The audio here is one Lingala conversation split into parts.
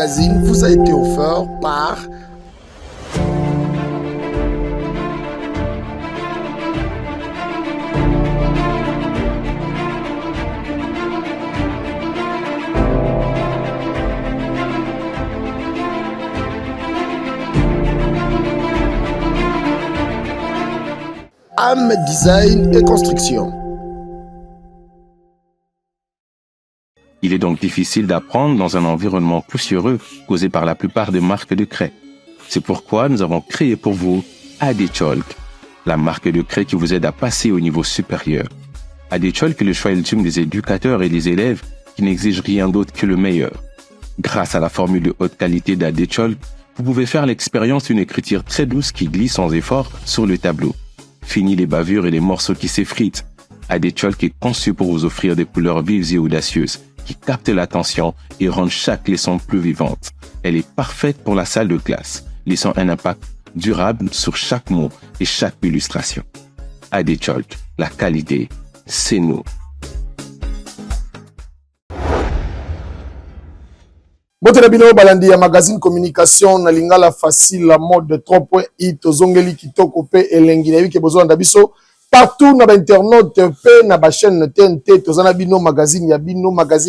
magazine vous a été offert par Am Design et Construction. Il est donc difficile d'apprendre dans un environnement poussiéreux causé par la plupart des marques de craie. C'est pourquoi nous avons créé pour vous Adecholk, la marque de craie qui vous aide à passer au niveau supérieur. Adecholk est le choix ultime des éducateurs et des élèves qui n'exigent rien d'autre que le meilleur. Grâce à la formule de haute qualité d'Adecholk, vous pouvez faire l'expérience d'une écriture très douce qui glisse sans effort sur le tableau. Fini les bavures et les morceaux qui s'effritent. Adecholk est conçu pour vous offrir des couleurs vives et audacieuses qui captent l'attention et rendent chaque leçon plus vivante. Elle est parfaite pour la salle de classe, laissant un impact durable sur chaque mot et chaque illustration. Adecholk, la qualité, c'est nous. Bote bino balandi ya magazine communication na lingala facile la mode 3.8 tozongeli kitoko pe elengi na yiki besoin d'abiso partout na internaute pe na ba chaîne TNT tozana bino magazine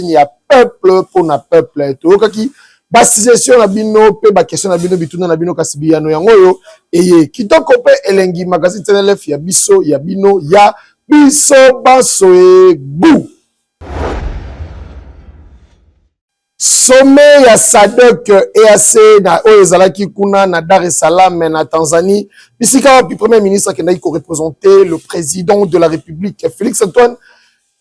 ya peuple pour na peuple to kaki ba suggestion na bino pe ba question na bino bituna na bino kasibiano yango yo eye kitoko pe elengi magazine TNLF ya biso ya bino ya biso baso e bou. Sommet ya SADC EAC na Oyezalaki kuna na Dar es Salaam na Tanzanie. Bisika puis premier ministre qui n'a ko représenter le président de la République Félix Antoine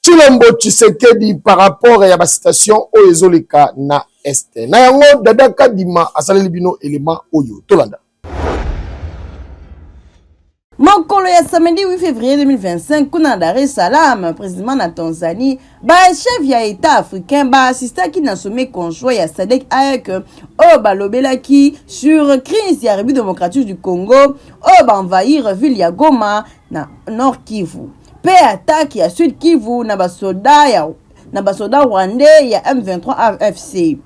Tshilombo Tshisekedi par rapport à la citation Oyezoleka na Este. Na yango dada kadima asale libino élément oyo tolanda. Mokolo ya samedi 8 février 2025 kuna Dar es Salaam président na Tanzanie chef ya état africain assistaki na sommet conjoint ya SADC avec balobelaki sur crise ya République démocratique du Congo envahir ville ya Goma na Nord Kivu pe attaque ya Sud Kivu na basoda rwandais ya M23 AFC.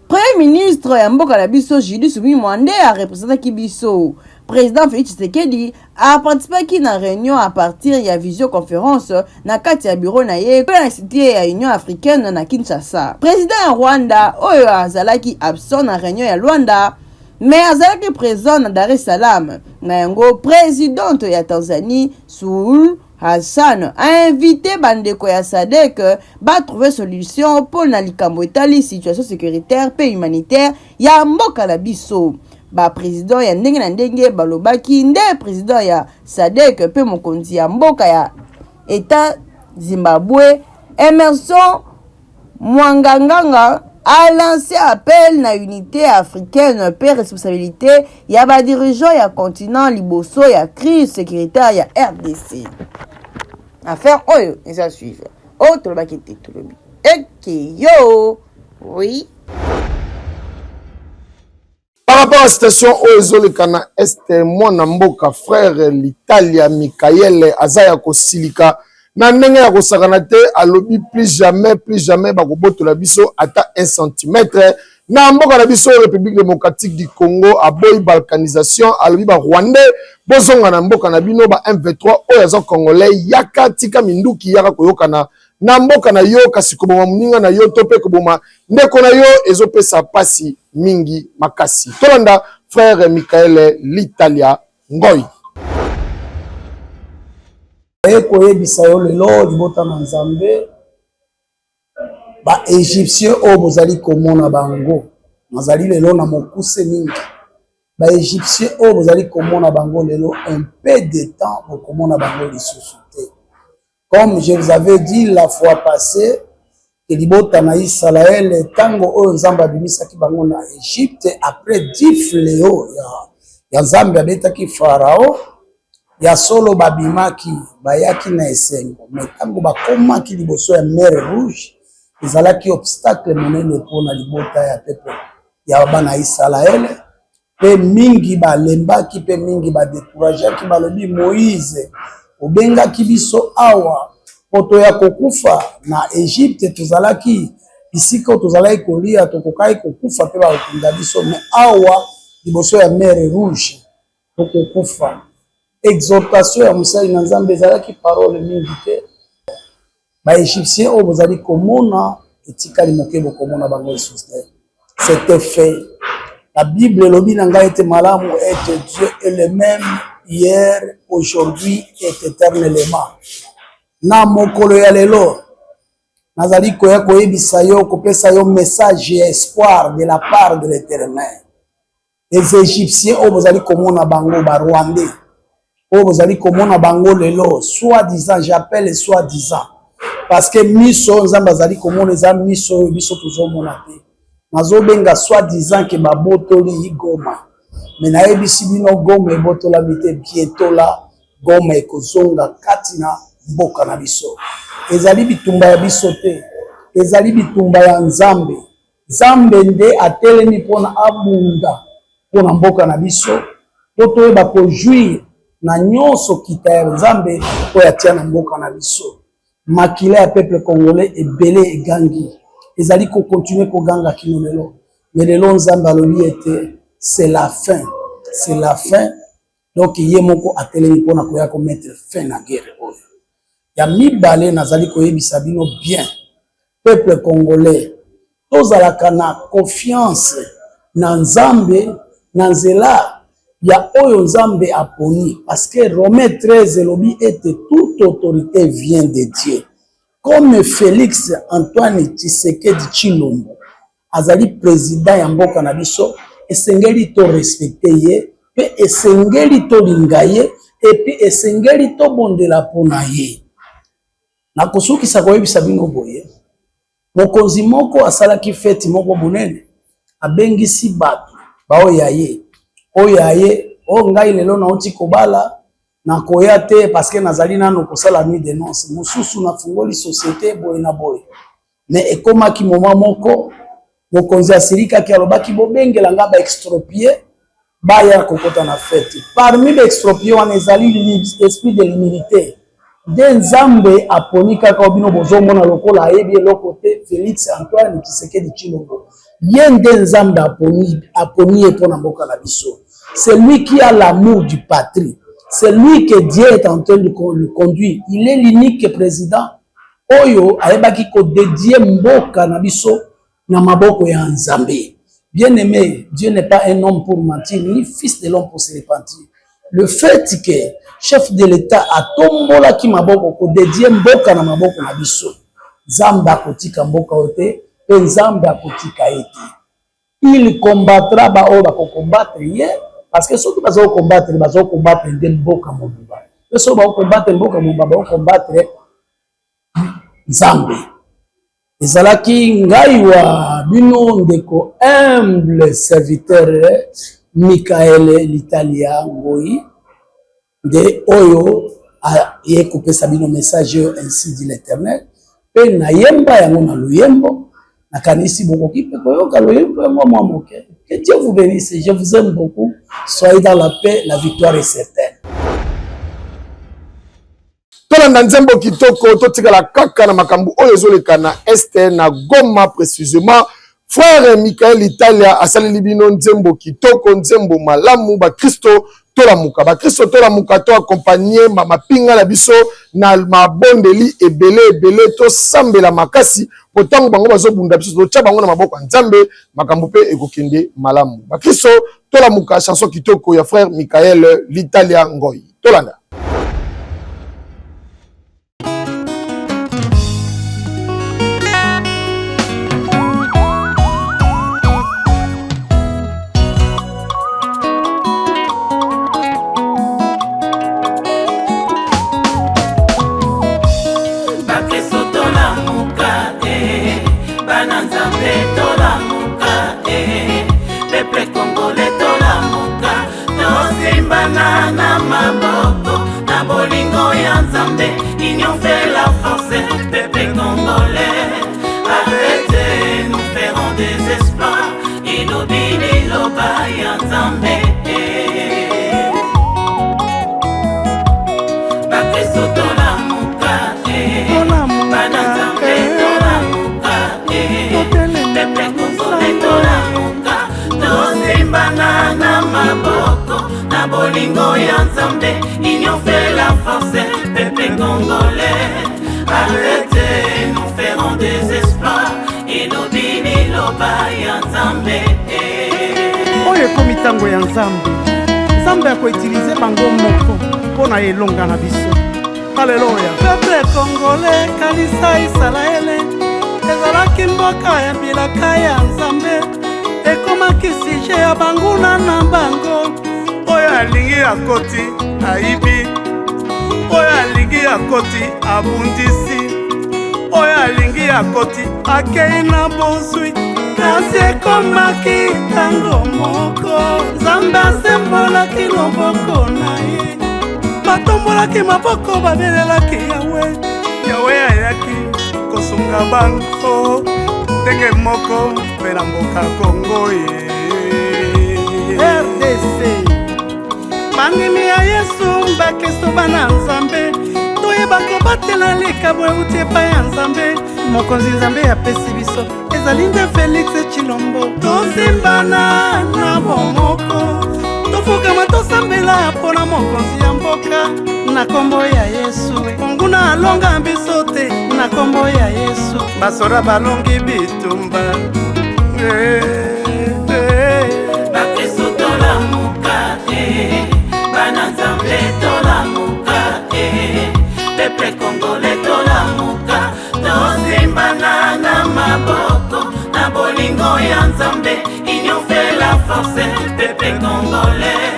Premier ministre ya mboka na biso Julius Wimwande a représenté biso. Président Félix Tshisekedi a participé à une réunion à partir de la visioconférence na kati ya bureau na ye na cité ya Union africaine na Kinshasa. Président ya Rwanda oyo azalaki absent na réunion ya Luanda mais azalaki présent na Dar es Salaam. Na yango présidente ya Tanzanie Suluhu Hassan a invité bandeko ya SADC ba trouver solution pour na likambo etali situation sécuritaire pe humanitaire ya mboka na biso. Président ya ndenge na ndenge balobaki nde président ya SADC pe mokonzi ya mboka ya État Zimbabwe Emerson Mwanganganga a lancé appel na unité africaine pe responsabilité ya ba dirigeant ya continent liboso ya crise sécuritaire ya RDC. Affaire oyo eza suivre. Tolobaki te tolobi. Yo. Oui. Par rapport à la situation Oyezoleka na Este mwana mboka frère l'Italia Michael Azaya Kosilika na ndenge ya kosakana te alobi plus jamais bakobotola biso ata 1 cm na mboka na biso République démocratique du Congo aboyi balkanisation alobi ba Rwandais bozonga na mboka na bino ba M23 oyo aza congolais yaka tika minduki yaka koyokana na mboka na yo kasi koboma muninga na yo to pe koboma ndeko na yo ezopesa pasi mingi makasi. Tolanda frère Michael l'Italia Ngoy. Koyebisa yo lelo libota na Nzambe ba Égyptien o bozali komona bango nazali lelo na mokuse mingi ba Égyptien o bozali komona bango lelo un peu de temps pour komona bango lisusu te. Comme je vous avais dit la fois passée que libota na Israël tango o Nzambe abimisaki bango na Égypte après 10 fléaux ya Nzambe abetaki Farao ya solo babimaki bayaki na esengo mais tango bakomaki liboso ya mer rouge ezalaki obstacle monene pona libota ya peuple ya bana Israël pe mingi balembaki pe mingi badécourageaki balobi Moïse obengaki biso awa poto ya kokufa na Égypte tozalaki bisika tozalaki kolia tokokai kokufa mpe bakokunda biso mais awa liboso ya mer rouge tokokufa. Exhortation ya mosali na Nzambe ezalaki parole mingi te. Baégyptien oyo bozali komona etikali moke bokomona bango lisusu te. C'était fait. La Bible elobi na ngai ete malamu ete Dieu est le même hier, aujourd'hui et éternellement. Na mokolo ya lelo nazali koya koyebisa yo kopesa yo message et espoir de la part de l'Éternel. Les Égyptiens oyo bozali komona bango ba Rwandais oyo bozali komona bango lelo soi-disant, j'appelle soi-disant parce que miso Nzambe azali komona eza miso oyo biso tozomona te. Nazobenga soi-disant ke babotoli Goma mais nayebisi bino Goma ebotolami te, bientôt la Goma ekozonga kati na mboka na biso. Ezali bitumba ya biso te, ezali bitumba ya Nzambe. Nzambe nde atelemi mpona abunda mpona mboka na biso po toyeba kojuire na nyonso kita ya Nzambe oyo atia na mboka na biso. Makila ya peuple congolais ebele egangi, ezali kokontinue koganga kino lelo. Mais lelo Nzambe alobi ete c'est la fin, c'est la fin. Donc ye moko atelemi mpona koya komettre fin na guerre oyo. Ya mibale nazali koyebisa bino bien peuple congolais tozalaka na confiance na Nzambe na nzela ya oyo Nzambe aponi, parce que Romains 13 elobi ete toute autorité vient de Dieu. Comme Félix Antoine Tshisekedi Tshilombo azali président ya mboka na biso, esengeli to respecter ye pe esengeli to linga ye epi esengeli to bondela pona ye. Na kosukisa koyebisa bino boye mokonzi moko asalaki feti moko bonene abengisi bato baoya ye oya ye o ngai lelo nauti kobala na koya te parce que nazali nano kosala nuit de noces mosusu na fungoli société boye na boye mais ekomaki moment moko mokonzi asilikaki alobaki bobengela nga ba extropier baya kokota na fete. Parmi ba extropier wana ezali esprit de l'humilité de Nzambe aponi kaka obino bozomona lokola ayebi eloko te Félix Antoine Tshisekedi Tshilombo ye nde Nzambe aponi ye mpona mboka na biso. C'est lui qui a l'amour du patrie, c'est lui que Dieu est en train de le conduire. Il est l'unique président oyo ayebaki ko dédier mboka na biso na maboko ya Nzambe. Bien aimé, Dieu n'est pas un homme pour mentir ni fils de l'homme pour se repentir. Le fait que chef de l'État a tombola ki maboko ko dédier mboka na maboko na biso, Nzambe akotika mboka ote pe Nzambe akotika ete. Il combattra ba oyo bako combattre ye parce que soki bazo combattre nde mboka mobimba. Pe so ba combattre mboka mobimba ba combattre Nzambe. Ezalaki ngai wa bino ndeko humble serviteur Michael l'Italien Ngoi de oyo ye kopesa bino message ainsi dit l'Éternel pe na yemba yango na luyembo na kanisi bokoki pe koyoka luyembo yango mwa moke. Que Dieu vous bénisse, je vous aime beaucoup, soyez dans la paix, la victoire est certaine. Tolanda nzembo kitoko totikala kaka na makambu oyo ezoleka na este na Goma précisément. Frère Michael Italia asaleli bino nzembo kitoko, nzembo malamu ba Kristo tolamuka. Ba Kristo tolamuka to accompagner mama pinga na biso na mabondeli ebele to sambela makasi potango bango bazobunda biso to tya bango na maboko Nzambe makambu pe ekokende malamu. Ba Kristo tolamuka chanson kitoko ya frère Michael l'Italia Ngoi. Tolanda. Union fait la force, peuple congolais. Arrêtez, nous ferons des espoirs. Et l'obéli, l'obéi, Nzambe. Bakristo tola muka, bana Nzambe tola muka, na bolingo ya nzambe. Union fait la force, peuple congolais. Arrêtez, nous ferons des espoirs. Ilobini loba ya nzambe. Oye komi tango ya nzambe. Nzambe akoutilize bango moko pona elonga na biso. Alléluia. Peuple congolais, kanisa Israele, ezalaki mboka ya bilaka ya nzambe. Ekomaki sije ya banguna na bango. Oyo alingi akoti aibi, oyo alingi akoti abundisi, oyo alingi akoti akei na bozwi. Kasi ekomaki tango moko, nzambe asembolaki loboko na ye. Batombolaki maboko babelelaki yawe. Yawe ayaki kosunga bango ndenge moko mpe na mboka Kongo ye. RDC bandimi ya Yesu bakeso bana nzambe, toyeba kobatela likabo euti epai ya nzambe. Mokonzi nzambe apesi biso ezali nde Félix Tshilombo. Tosimbana na bomoko, tofukama tosambela mpona mokonzi ya mboka. Na kombo ya Yesu konguna alonga biso te, na kombo ya Yesu basora balongi bitumba. Bakristo tolamuka, bana nzambe tolamuka, peuple congolais tolamuka. Tosimbana na maboko na bolingo ya nzambe. Union fait la force, peuple congolais.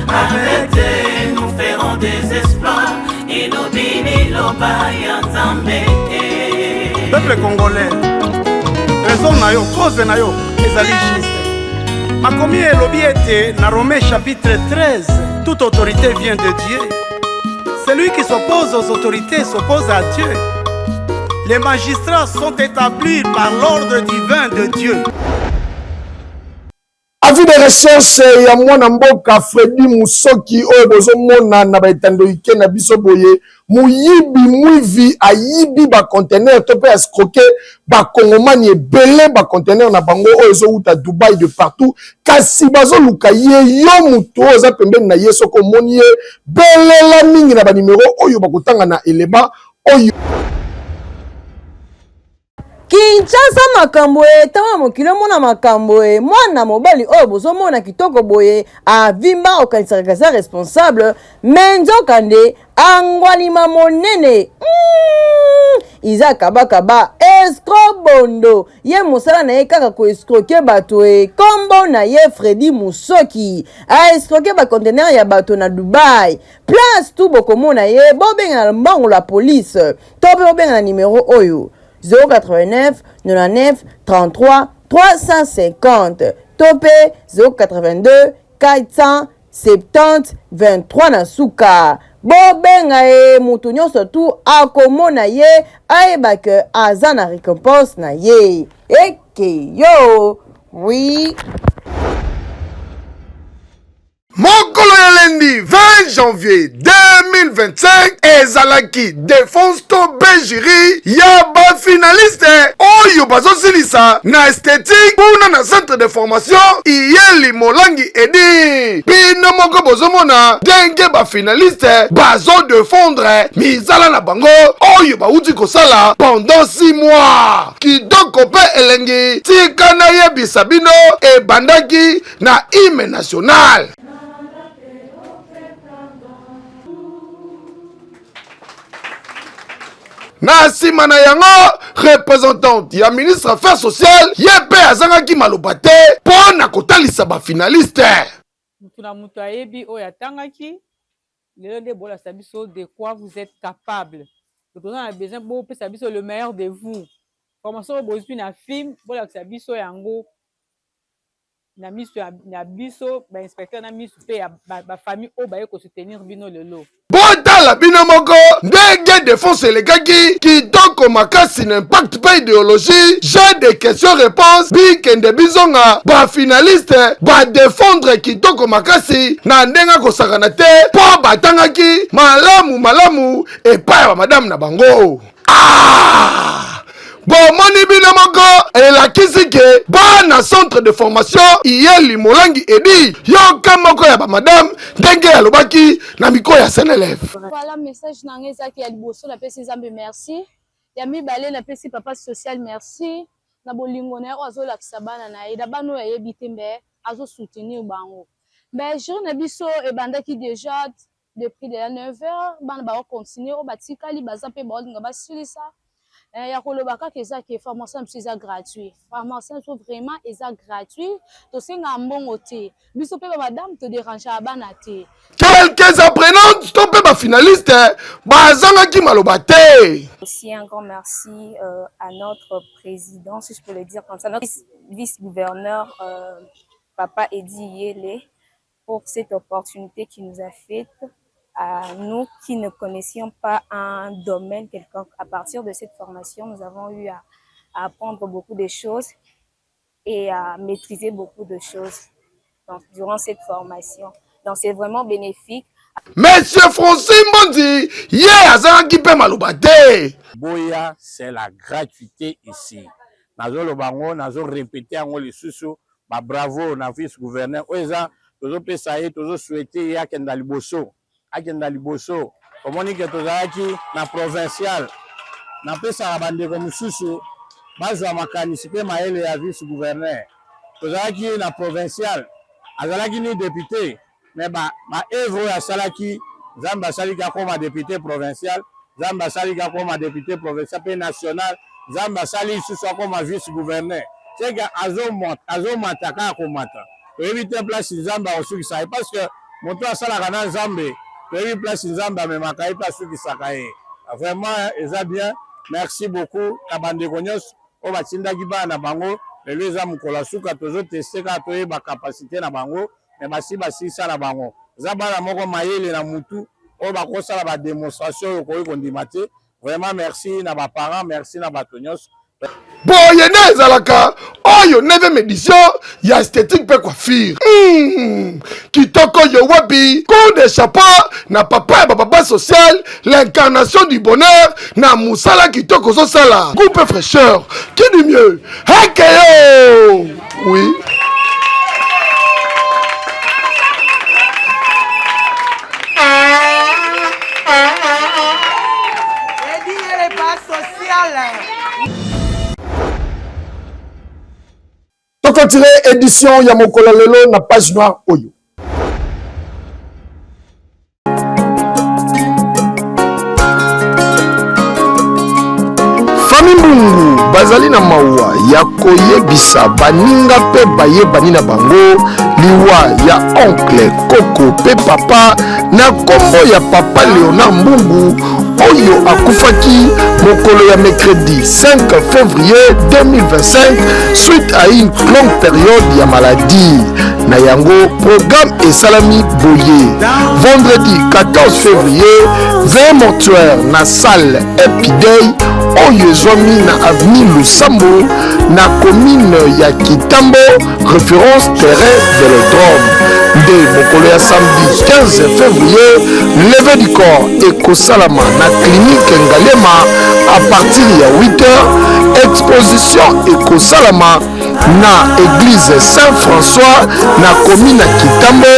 Arrêtez, nous ferons des espoirs. Ilobini loba ya nzambe. Peuple congolais, raison na yo, cause na yo ezali juste. Makomi elobi ete na Romains chapitre 13, toute autorité vient de Dieu. Celui qui s'oppose aux autorités s'oppose à Dieu. Les magistrats sont établis par l'ordre divin de Dieu. Avis de recherche ya mwana mboka Fredi Musoki oyo bozomona na baetando ike na biso boye muyibi mwivi ayibi ba conteneur to pe escroquer ba kongomani ebele ba conteneur na bango oyo ezouta Dubai de partout kasi bazoluka ye yo mutu oza pembeni na ye soko moni ye belela mingi na ba numero oyo bakotanga na eleba oyo Kinshasa makambo tama mokilo mona makambo mwana mobali oyo bozomona kitoko boye avimba okanisaka responsable menzo kande angwalima monene iza kaba escro bondo ye mosala na ye kaka ko escroquer bato kombo na ye Fredi Musoki a escroquer ba conteneur ya bato na Dubai place tout bokomona ye bobenga na mbango la police to bobenga na numéro oyo 089 99 33 350 topé 082 470 23 na suka bobenga mutu nyonso tu akomona ye ayeba ke aza na récompense na ye eke yo oui. Mokolo ya lendi 20 janvier 2025 ezalaki défense to Belgirie ya ba finaliste oyo bazosilisa na esthétique kuna na centre de formation Iyeli Molangi Edi bino moko bozomona denge ba finaliste bazo défendre mizala na bango oyo bauti kosala pendant 6 mois kitoko pe elengi tika na yebisa bino ebandaki na hymne national. Na nsima na yango représentante ya ministre affaires sociales ye mpe azangaki maloba te mpo na kotalisa bafinaliste mutu na mutu ayebi oyo atangaki lelo nde bolakisa biso de quoi vous êtes capable toza na besoin bopesa biso le meilleur de vous formation oyo bozwi na film bolakisa biso yango na miso ya biso bainspecteur na miso mpe ya bafamille oyo baye kosoutenir bino lelo botala bino moko ndenge défense elekaki kitoko makasi na impact mpe idéologie jeu de question réponse bikende bizonga bafinaliste badefendre kitoko makasi na ndenge akosakana te mpo batangaki malamu epai ya bamadame na bango bomoni bino moko elakisi ke bana centre de formation iyeli molangi edi yoka moko ya bamadame ndenge alobaki na mikro ya Senelef. Voilà message nanga ezaki ya liboso na pesi Nzambe merci ya mibale na pesi papa social merci na bolingo na yo azolakisa bana na ye da bana oyo ayebi te mbe azosoutenir bango mbe jour na biso ebandaki déjà depuis de la 9h bana bakocontinue oyo batikali baza mpe baolinga basilisa ya koloba kaka eza ke formation biso eza gratuit formation biso vraiment eza gratuit tosenga mbongo te biso mpe bamadame todérange bana te quelques apprenantes to mpe bafinaliste bazangaki maloba te. Aussi un grand merci à notre président, si je peux le dire comme ça, notre vice-gouverneur Papa Edi Yele pour cette opportunité qu'il nous a faite à nous qui ne connaissions pas un domaine quelconque. À partir de cette formation, nous avons eu à apprendre beaucoup de choses et à maîtriser beaucoup de choses durant cette formation. Donc c'est vraiment bénéfique. Monsieur Francis Mbondi, azanaki pe maloba te. Boya, c'est la gratuité ici. Nazo lobango, nazo répéter ango les sous ba bravo na vice-gouverneur. Oza, tozo pesaye, tozo souhaiter ya kenda liboso. Akenda liboso. Omoni ke tozaki na provincial. Na pesa bande ko mususu, bazwa makanisi pe maele ya vice-gouverneur. Tozaki na provincial. Azalaki ni député. Mais ba œuvre ya salaki Zamba salika comme député provincial, Zamba salika comme député provincial et national, Zamba sali sous comme vice-gouverneur. C'est que azo mataka komata. Pour éviter place Zamba au ça parce que mon toit sala kana Zambé, pour éviter place Zamba mais makai pas sous qui sakaye. Vraiment ça bien. Merci beaucoup kabande konyos o batinda kiba na bango, les za mukola suka tozo tester ka toye ba capacité na bango. Mais basi sala bango zabana moko mayele na mutu o bako sala ba démonstration ko kondimate vraiment merci na ba parents merci na batonyos boye na ezalaka oyo 9e édition ya esthétique pe coiffure kitoko yo wabi coup de chapeau na papa ya papa social l'incarnation du bonheur na musala kitoko so sala coupe fraîcheur qui dit mieux hekeyo oui. Tokotire édition ya mokolo lelo na page noire oyo. Famille Mbungu bazali na mawa ya koyebisa baninga pe bayebani na bango liwa ya oncle Koko pe papa na kombo ya papa Léonard Mbungu oyo akufaki mokolo ya mercredi 5 février 2025 suite à une longue période ya maladie na yango programme esalami boye vendredi 14 février 20 mortuaire na salle Epidei oyo ezwami na avenue Lusambo na commune ya Kitambo référence terrain Vélodrome nde mokolo ya samedi 15 février levée du corps ekosalama na clinique Ngalema à partir ya 8h exposition ekosalama na église Saint-François na commune ya Kitambo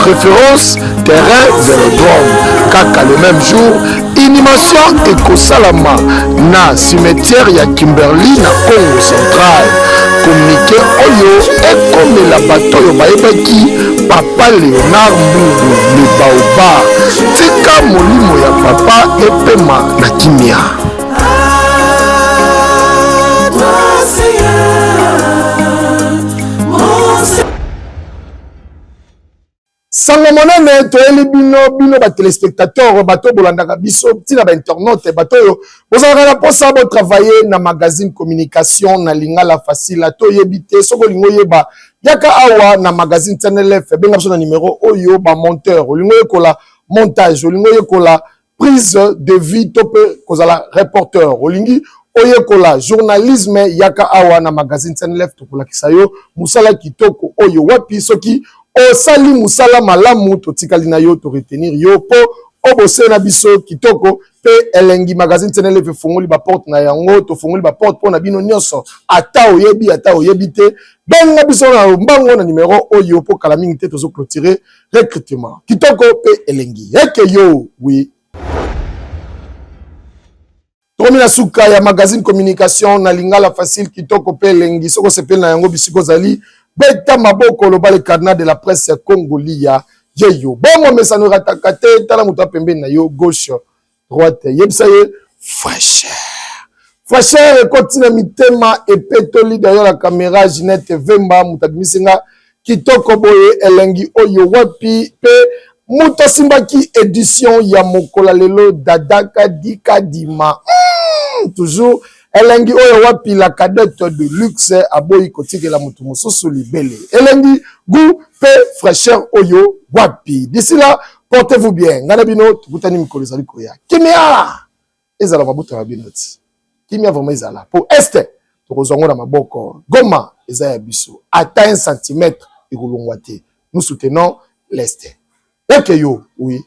référence terrain Vélodrome kaka le même jour inhumation ekosalama na cimetière ya Kimberley na Congo central communiqué oyo ekomela bato oyo bayebaki papa Léonard Mbungu le baoba tika molimo ya papa epema na kimia. Sango monene toyeli bino ba téléspectateurs bato bolandaka biso tina ba internaute bato yo bozalaka na posa bo travailler na magazine communication na lingala facile to yebite soko lingo yeba yaka awa na magazine Senelef benga biso na numéro oyo ba monteur olingo yekola montage olingo yekola prise de vie to pe kozala reporter olingi oyekola journalisme yaka awa na magazine Senelef to kolakisa yo musala kitoko oyo wapi soki osali musala malamu totikali na yo to retenir yo po obose na biso kitoko pe elengi magazine tenele fe fongoli ba porte na yango to fongoli ba porte pona bino nyonso ata oyebi te benga biso na mbango na numéro oyo po kala mingi te tozo clôturer recrutement kitoko pe elengi eke yo oui Tomina suka ya magazine communication na lingala facile kitoko pe elengi soko sepel na yango bisiko zali beta maboko lobale carnet de la presse congolia yeyo bongo mesano rataka te tala muto pembeni na yo gauche droite yebisa ye fraîcheur continue mitema epetoli d'ailleurs la caméra Ginette Vemba mutadimisinga kitoko boye elengi oyo wapi pe muto simbaki édition ya mokola lelo dadaka dikadima toujours elengi oyo wapi la cadette de luxe aboyi kotikela mutu mosusu libele elengi goût pe fraîcheur oyo wapi d'ici là portez-vous bien ngana bino tukutani mikolo ezali koya kimia ezala mabuta ya binoti kimia vraiment ezala pour este tokozongo na maboko Goma eza ya biso ata 1 cm ekolongwa te nous soutenons l'est eke yo oui